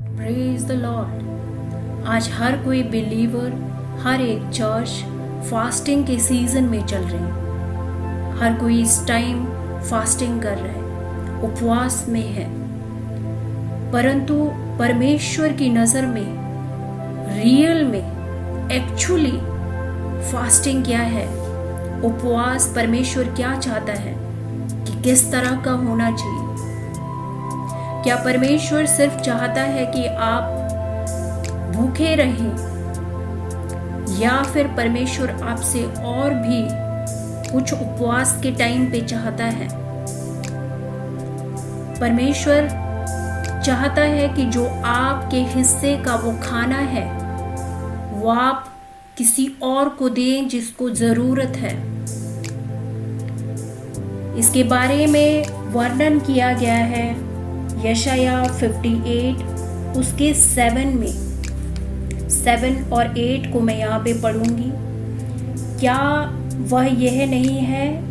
Praise the Lord. आज हर कोई believer, हर एक चर्च फास्टिंग के सीजन में चल रही है। हर कोई इस टाइम फास्टिंग कर रहा है, उपवास में है। परंतु परमेश्वर की नज़र में, रियल में, एक्चुअली फास्टिंग क्या है, उपवास परमेश्वर क्या चाहता है कि किस तरह का होना चाहिए। क्या परमेश्वर सिर्फ चाहता है कि आप भूखे रहें, या फिर परमेश्वर आपसे और भी कुछ उपवास के टाइम पे चाहता है। परमेश्वर चाहता है कि जो आपके हिस्से का वो खाना है वो आप किसी और को दें जिसको जरूरत है। इसके बारे में वर्णन किया गया है यशाया 58 उसके 7 और 8 को मैं यहाँ पे पढ़ूंगी। क्या वह यह नहीं है,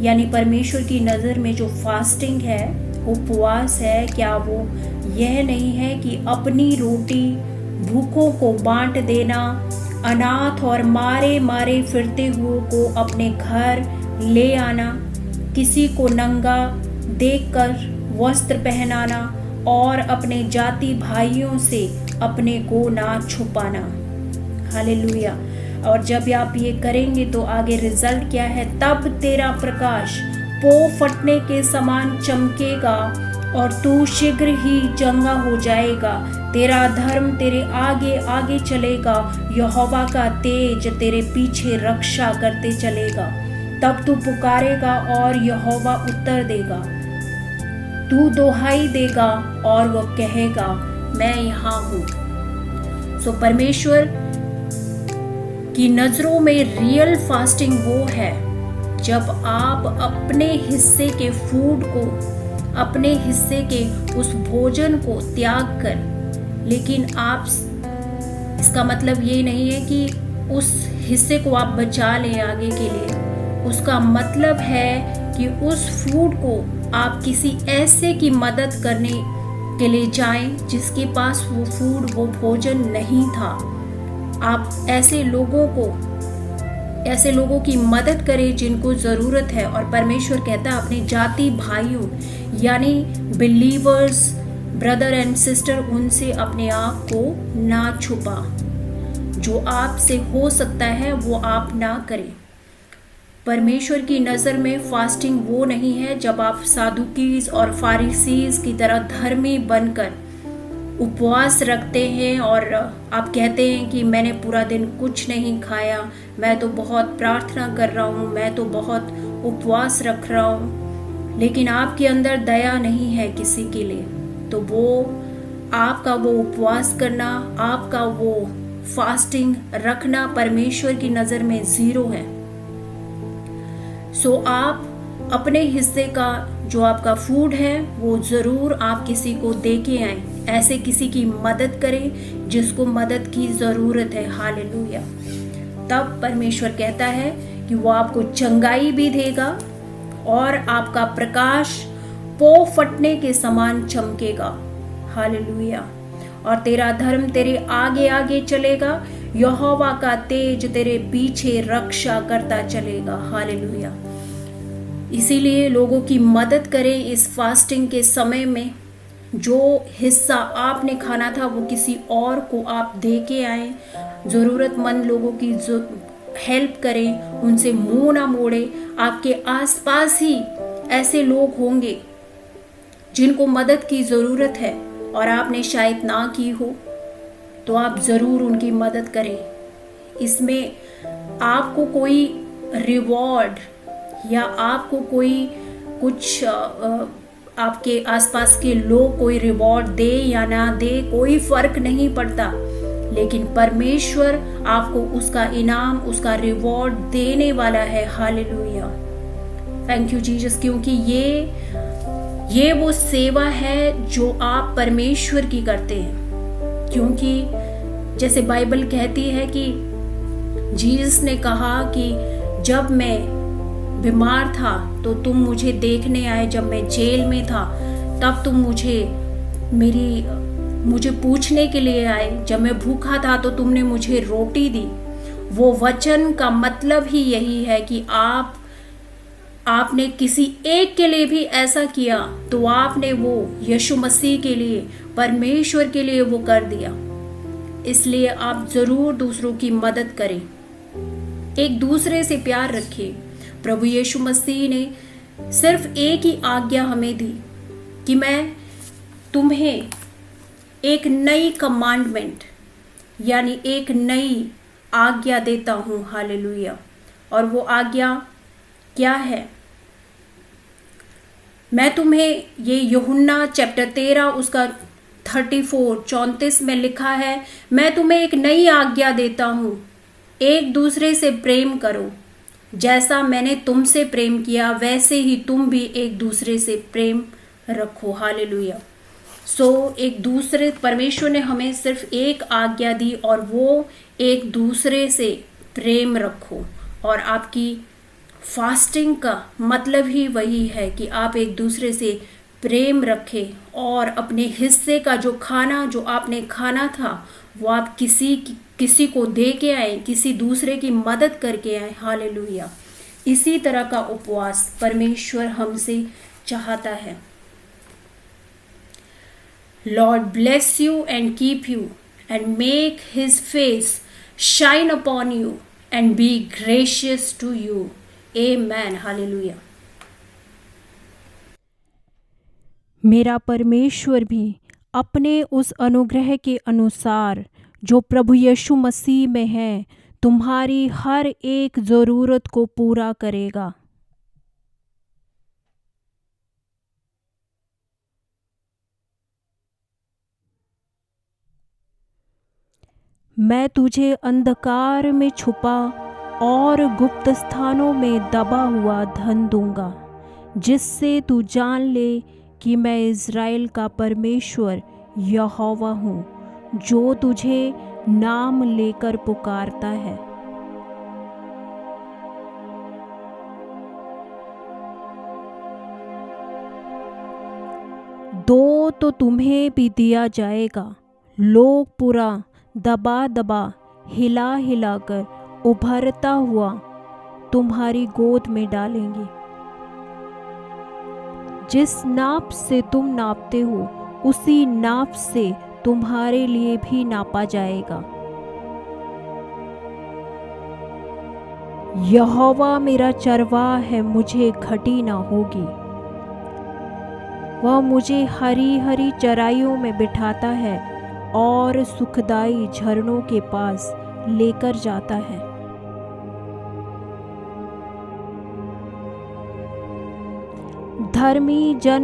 यानी परमेश्वर की नज़र में जो फास्टिंग है, उपवास है, क्या वो यह नहीं है कि अपनी रोटी भूखों को बांट देना, अनाथ और मारे मारे फिरते हुए को अपने घर ले आना, किसी को नंगा देखकर वस्त्र पहनाना और अपने जाति भाइयों से अपने को ना छुपाना। हालेलुया। और जब आप ये करेंगे तो आगे रिजल्ट क्या है? तब तेरा प्रकाश पो फटने के समान चमकेगा और तू शीघ्र ही चंगा हो जाएगा। तेरा धर्म तेरे आगे आगे चलेगा, यहोवा का तेज तेरे पीछे रक्षा करते चलेगा। तब तू पुकारेगा और यहोवा उत्तर देगा, तू दोहाई देगा और वह कहेगा मैं यहाँ हूँ। सो परमेश्वर की नजरों में रियल फास्टिंग वो है जब आप अपने हिस्से के फूड को, अपने हिस्से के उस भोजन को त्याग कर, लेकिन आप, इसका मतलब ये नहीं है कि उस हिस्से को आप बचा लें आगे के लिए। उसका मतलब है कि उस फूड को आप किसी ऐसे की मदद करने के लिए जाएं जिसके पास वो फूड, वो भोजन नहीं था। आप ऐसे लोगों की मदद करें जिनको ज़रूरत है। और परमेश्वर कहता है अपने जाति भाइयों, यानी बिलीवर्स, ब्रदर एंड सिस्टर, उनसे अपने आप को ना छुपा। जो आपसे हो सकता है वो आप ना करें। परमेश्वर की नज़र में फास्टिंग वो नहीं है जब आप सादुकीज और फारिसीज की तरह धर्मी बनकर उपवास रखते हैं और आप कहते हैं कि मैंने पूरा दिन कुछ नहीं खाया, मैं तो बहुत प्रार्थना कर रहा हूँ, मैं तो बहुत उपवास रख रहा हूँ, लेकिन आपके अंदर दया नहीं है किसी के लिए। तो वो आपका वो उपवास करना, आपका वो फास्टिंग रखना परमेश्वर की नज़र में ज़ीरो है। सो आप अपने हिस्से का जो आपका फूड है वो ज़रूर आप किसी को दे के आएं, ऐसे किसी की मदद करें जिसको मदद की ज़रूरत है। हालेलुया। तब परमेश्वर कहता है कि वो आपको चंगाई भी देगा और आपका प्रकाश पो फटने के समान चमकेगा। हालेलुया। और तेरा धर्म तेरे आगे आगे चलेगा, यहोवा का तेज तेरे पीछे रक्षा करता चलेगा। हालेलुया। इसीलिए लोगों की मदद करें इस फास्टिंग के समय में। जो हिस्सा आपने खाना था वो किसी और को आप दे के आए। ज़रूरतमंद लोगों की हेल्प करें, उनसे मुंह ना मोड़े। आपके आसपास ही ऐसे लोग होंगे जिनको मदद की ज़रूरत है और आपने शायद ना की हो, तो आप ज़रूर उनकी मदद करें। इसमें आपको कोई रिवॉर्ड या आपको कोई कुछ आपके आसपास के लोग कोई रिवॉर्ड दे या ना दे, कोई फर्क नहीं पड़ता, लेकिन परमेश्वर आपको उसका इनाम, उसका रिवॉर्ड देने वाला है। हालेलुया। थैंक यू जीसस, क्योंकि ये वो सेवा है जो आप परमेश्वर की करते हैं। क्योंकि जैसे बाइबल कहती है कि जीसस ने कहा कि जब मैं बीमार था तो तुम मुझे देखने आए, जब मैं जेल में था तब तुम मुझे मेरी मुझे पूछने के लिए आए, जब मैं भूखा था तो तुमने मुझे रोटी दी। वो वचन का मतलब ही यही है कि आपने किसी एक के लिए भी ऐसा किया तो आपने वो यीशु मसीह के लिए, परमेश्वर के लिए वो कर दिया। इसलिए आप जरूर दूसरों की मदद करें, एक दूसरे से प्यार रखें। प्रभु यीशु मसीह ने सिर्फ एक ही आज्ञा हमें दी कि मैं तुम्हें एक नई कमांडमेंट यानी एक नई आज्ञा देता हूं। हालेलुया। और वो आज्ञा क्या है? मैं तुम्हें, ये यूहन्ना चैप्टर 13 उसका 34 में लिखा है, मैं तुम्हें एक नई आज्ञा देता हूं, एक दूसरे से प्रेम करो। जैसा मैंने तुमसे प्रेम किया वैसे ही तुम भी एक दूसरे से प्रेम रखो। हालेलुया। एक दूसरे, परमेश्वर ने हमें सिर्फ एक आज्ञा दी और वो एक दूसरे से प्रेम रखो। और आपकी फास्टिंग का मतलब ही वही है कि आप एक दूसरे से प्रेम रखें और अपने हिस्से का जो खाना जो आपने खाना था वो आप किसी को दे के आए, किसी दूसरे की मदद करके आए। हालेलुया। इसी तरह का उपवास परमेश्वर हमसे चाहता है। Lord bless you and keep you and make his face shine upon you and be gracious to you. Amen. Hallelujah. मेरा परमेश्वर भी अपने उस अनुग्रह के अनुसार जो प्रभु यीशु मसीह में है तुम्हारी हर एक ज़रूरत को पूरा करेगा। मैं तुझे अंधकार में छुपा और गुप्त स्थानों में दबा हुआ धन दूंगा, जिससे तू जान ले कि मैं इज़राइल का परमेश्वर यहोवा हूँ, जो तुझे नाम लेकर पुकारता है। दो तो तुम्हें भी दिया जाएगा, लोग पूरा दबा दबा हिला हिलाकर उभरता हुआ तुम्हारी गोद में डालेंगे। जिस नाप से तुम नापते हो उसी नाप से तुम्हारे लिए भी नापा जाएगा। यहोवा मेरा चरवाहा है, मुझे घटी ना होगी। वह मुझे हरी हरी चराइयों में बिठाता है और सुखदाई झरनों के पास लेकर जाता है। धर्मी जन